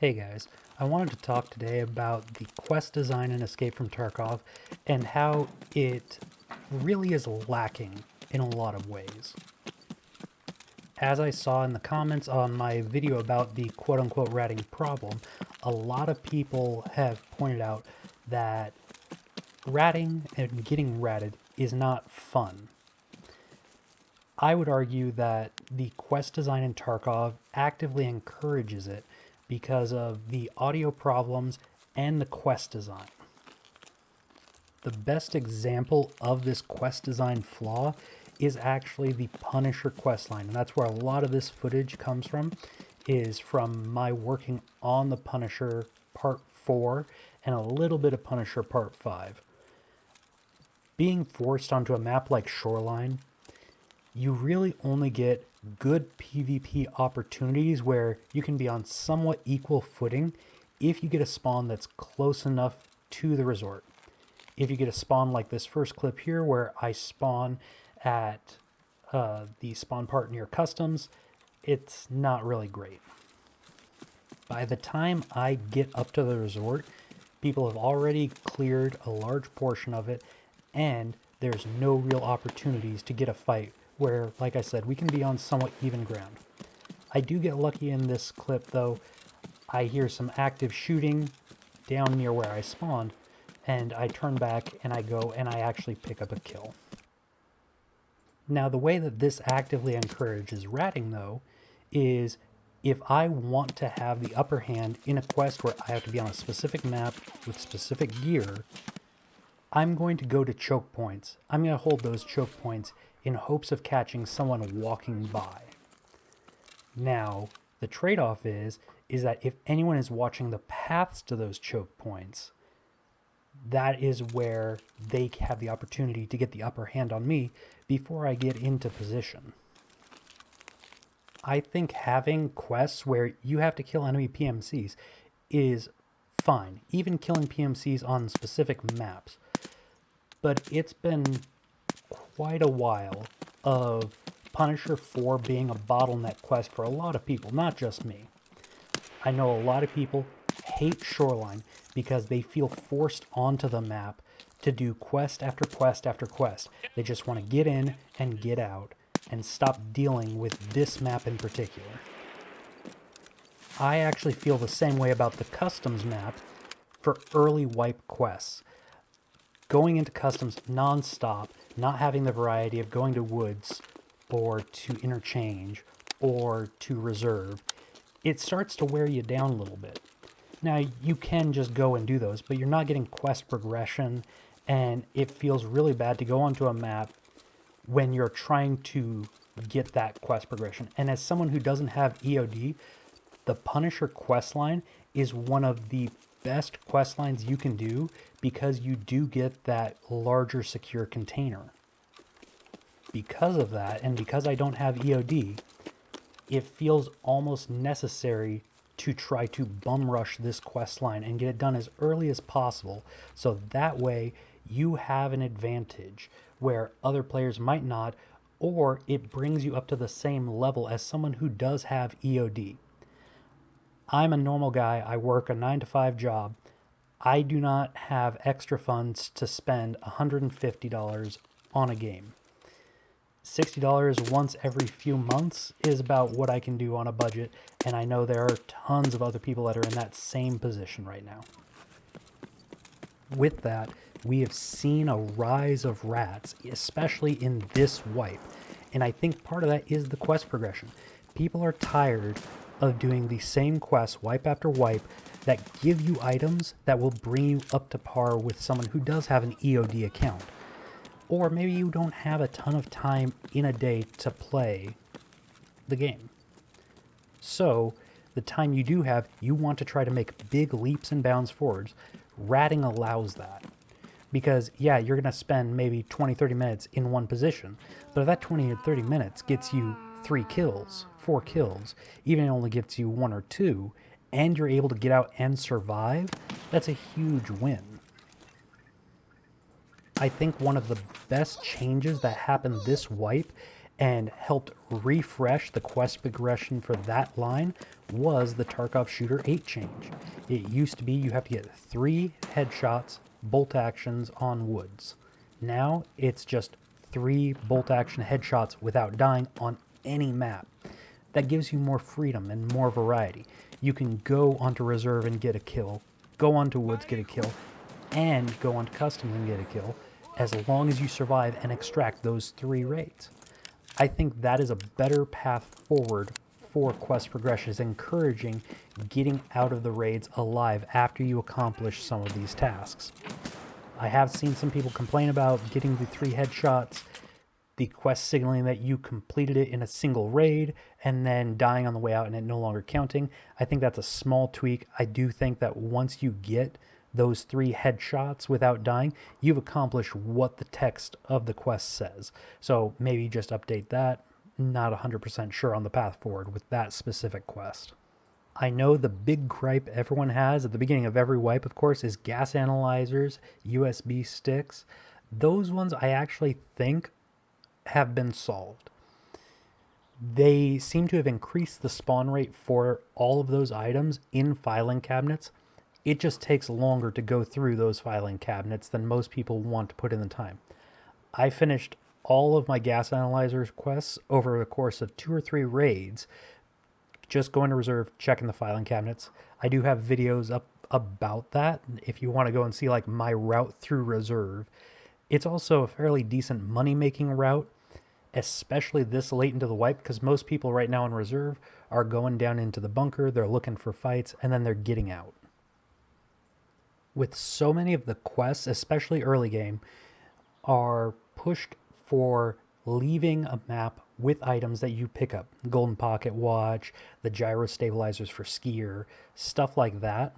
Hey guys, I wanted to talk today about the quest design in Escape from Tarkov and how it really is lacking in a lot of ways. As I saw in the comments on my video about the quote-unquote ratting problem, a lot of people have pointed out that ratting and getting ratted is not fun. I would argue that the quest design in Tarkov actively encourages it because of the audio problems and the quest design. The best example of this quest design flaw is actually the Punisher quest line, and that's where a lot of this footage comes from, is from my working on the Punisher Part 4 and a little bit of Punisher Part 5. Being forced onto a map like Shoreline, you really only get good PvP opportunities where you can be on somewhat equal footing if you get a spawn that's close enough to the resort. If you get a spawn like this first clip here where I spawn at the spawn part near customs, it's not really great. By the time I get up to the resort, people have already cleared a large portion of it, and there's no real opportunities to get a fight where, like I said, we can be on somewhat even ground. I do get lucky in this clip, though. I hear some active shooting down near where I spawned, and I turn back and I go and I actually pick up a kill. Now, the way that this actively encourages ratting, though, is if I want to have the upper hand in a quest where I have to be on a specific map with specific gear, I'm going to go to choke points. I'm going to hold those choke points in hopes of catching someone walking by. Now, the trade-off is that if anyone is watching the paths to those choke points, that is where they have the opportunity to get the upper hand on me before I get into position. I think having quests where you have to kill enemy PMCs is fine, even killing PMCs on specific maps. But it's been quite a while of Punisher 4 being a bottleneck quest for a lot of people, not just me. I know a lot of people hate Shoreline because they feel forced onto the map to do quest after quest after quest. They just want to get in and get out and stop dealing with this map in particular. I actually feel the same way about the customs map for early wipe quests. Going into customs non-stop, not having the variety of going to woods or to interchange or to reserve, it starts to wear you down a little bit. Now, you can just go and do those, but you're not getting quest progression, and it feels really bad to go onto a map when you're trying to get that quest progression. And as someone who doesn't have EOD, the Punisher quest line is one of the best quest lines you can do because you do get that larger secure container. Because of that, and because I don't have EOD, it feels almost necessary to try to bum rush this quest line and get it done as early as possible, so that way you have an advantage where other players might not, or it brings you up to the same level as someone who does have EOD. I'm a normal guy. I work a 9-to-5 job. I do not have extra funds to spend $150 on a game. $60 once every few months is about what I can do on a budget, and I know there are tons of other people that are in that same position right now. With that, we have seen a rise of rats, especially in this wipe, and I think part of that is the quest progression. People are tired of doing the same quests wipe after wipe that give you items that will bring you up to par with someone who does have an EOD account. Or maybe you don't have a ton of time in a day to play the game. So, the time you do have, you want to try to make big leaps and bounds forwards. Ratting allows that. Because, yeah, you're going to spend maybe 20-30 minutes in one position, but if that 20 or 30 minutes gets you 3 kills, 4 kills, even it only gets you 1 or 2, and you're able to get out and survive, that's a huge win. I think one of the best changes that happened this wipe, and helped refresh the quest progression for that line was the Tarkov Shooter 8 change. It used to be you have to get 3 headshots, bolt actions on woods. Now it's just 3 bolt action headshots without dying on any map. That gives you more freedom and more variety. You can go onto reserve and get a kill, go onto woods, get a kill, and go onto custom and get a kill, as long as you survive and extract those 3 raids. I think that is a better path forward for quest progression, is encouraging getting out of the raids alive after you accomplish some of these tasks. I have seen some people complain about getting the 3 headshots, the quest signaling that you completed it in a single raid, and then dying on the way out and it no longer counting. I think that's a small tweak. I do think that once you get those 3 headshots without dying, you've accomplished what the text of the quest says. So maybe just update that. Not 100% sure on the path forward with that specific quest. I know the big gripe everyone has at the beginning of every wipe, of course, is gas analyzers, USB sticks. Those ones I actually think have been solved. They seem to have increased the spawn rate for all of those items in filing cabinets. It just takes longer to go through those filing cabinets than most people want to put in the time. I finished all of my gas analyzer quests over the course of 2 or 3 raids, just going to reserve, checking the filing cabinets. I do have videos up about that if you want to go and see like my route through reserve. It's also a fairly decent money-making route, especially this late into the wipe, because most people right now in reserve are going down into the bunker, they're looking for fights, and then they're getting out. With so many of the quests, especially early game, are pushed for leaving a map with items that you pick up. Golden pocket watch, the gyro stabilizers for skier, stuff like that.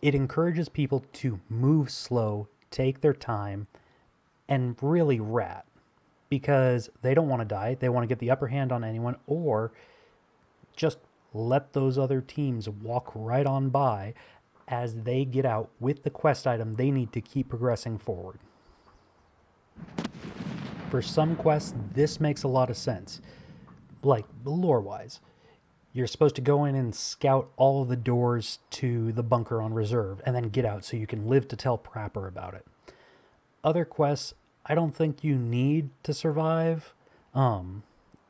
It encourages people to move slow, take their time, and really rat, because they don't want to die. They want to get the upper hand on anyone, or just let those other teams walk right on by as they get out with the quest item they need to keep progressing forward. For some quests, this makes a lot of sense. Like, lore-wise, you're supposed to go in and scout all of the doors to the bunker on reserve and then get out so you can live to tell Prapor about it. Other quests, I don't think you need to survive.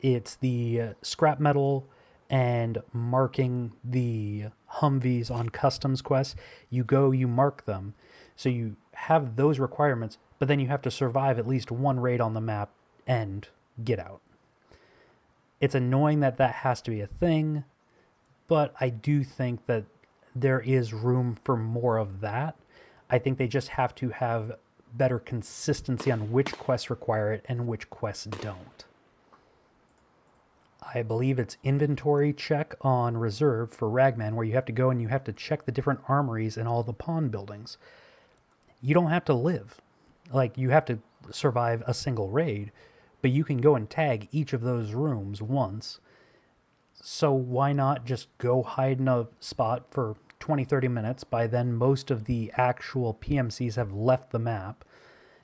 It's the scrap metal and marking the Humvees on customs quests. You go, you mark them. So you have those requirements, but then you have to survive at least 1 raid on the map and get out. It's annoying that that has to be a thing, but I do think that there is room for more of that. I think they just have to have better consistency on which quests require it and which quests don't. I believe it's inventory check on reserve for Ragman, where you have to go and you have to check the different armories and all the pawn buildings. You don't have to live. Like, you have to survive a single raid, but you can go and tag each of those rooms once. So why not just go hide in a spot for 20-30 minutes? By then, most of the actual PMCs have left the map.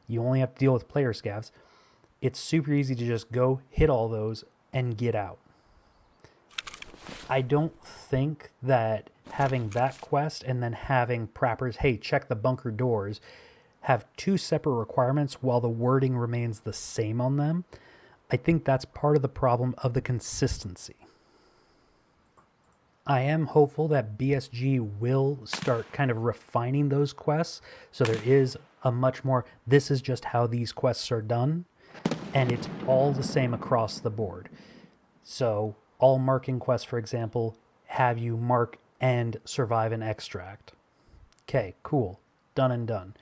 You only have to deal with player scavs. It's super easy to just go hit all those and get out. I don't think that having that quest and then having Prappers, hey, check the bunker doors, have 2 separate requirements while the wording remains the same on them. I think that's part of the problem of the consistency. I am hopeful that BSG will start kind of refining those quests, so there is a much more, this is just how these quests are done, and it's all the same across the board. So all marking quests, for example, have you mark and survive an extract. Okay, cool. Done and done.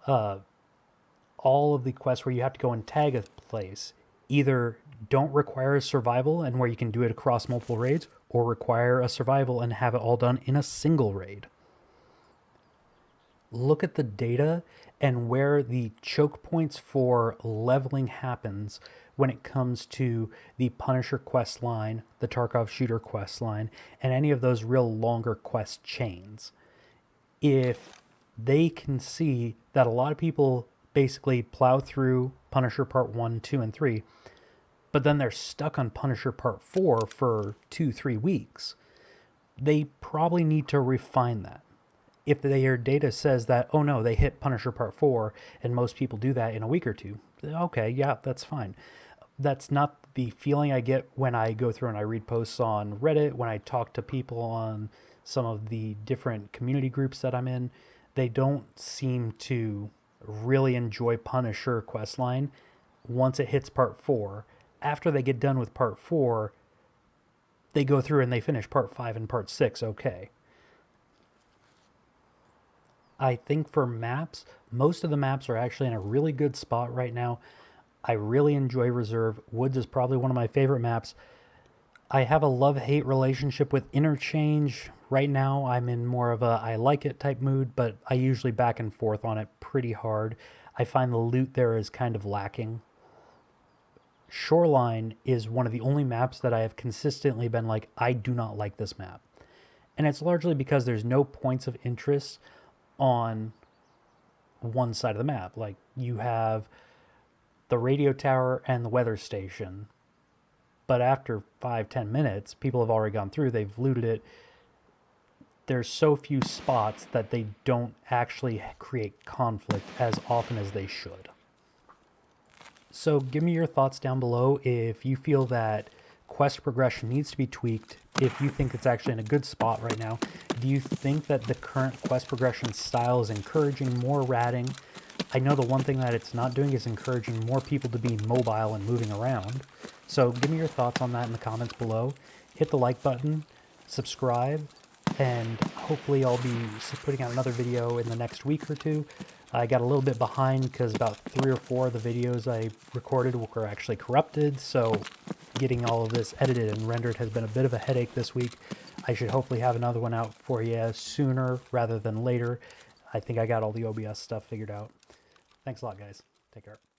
All of the quests where you have to go and tag a place either don't require a survival and where you can do it across multiple raids, or require a survival and have it all done in a single raid. Look at the data and where the choke points for leveling happens when it comes to the Punisher quest line, the Tarkov shooter quest line, and any of those real longer quest chains. If they can see that a lot of people basically plow through Punisher Part 1, 2, and 3, but then they're stuck on Punisher Part 4 for 2-3 weeks. They probably need to refine that. If their data says that, oh no, they hit Punisher Part 4 and most people do that in a week or two, okay, yeah, that's fine. That's not the feeling I get when I go through and I read posts on Reddit, when I talk to people on some of the different community groups that I'm in. They don't seem to really enjoy Punisher questline once it hits Part 4. After they get done with Part 4, they go through and they finish Part 5 and Part 6 okay. I think for maps, most of the maps are actually in a really good spot right now. I really enjoy Reserve. Woods is probably one of my favorite maps. I have a love-hate relationship with Interchange. Right now, I'm in more of a I like it type mood, but I usually back and forth on it pretty hard. I find the loot there is kind of lacking. Shoreline is one of the only maps that I have consistently been like, I do not like this map. And it's largely because there's no points of interest on one side of the map. Like, you have the radio tower and the weather station, but after 5-10 minutes, people have already gone through, they've looted it. There's so few spots that they don't actually create conflict as often as they should. So give me your thoughts down below if you feel that quest progression needs to be tweaked, if you think it's actually in a good spot right now. Do you think that the current quest progression style is encouraging more ratting? I know the one thing that it's not doing is encouraging more people to be mobile and moving around. So give me your thoughts on that in the comments below. Hit the like button, subscribe, and hopefully I'll be putting out another video in the next week or two. I got a little bit behind because about 3 or 4 of the videos I recorded were actually corrupted, so getting all of this edited and rendered has been a bit of a headache this week. I should hopefully have another one out for you sooner rather than later. I think I got all the OBS stuff figured out. Thanks a lot, guys. Take care.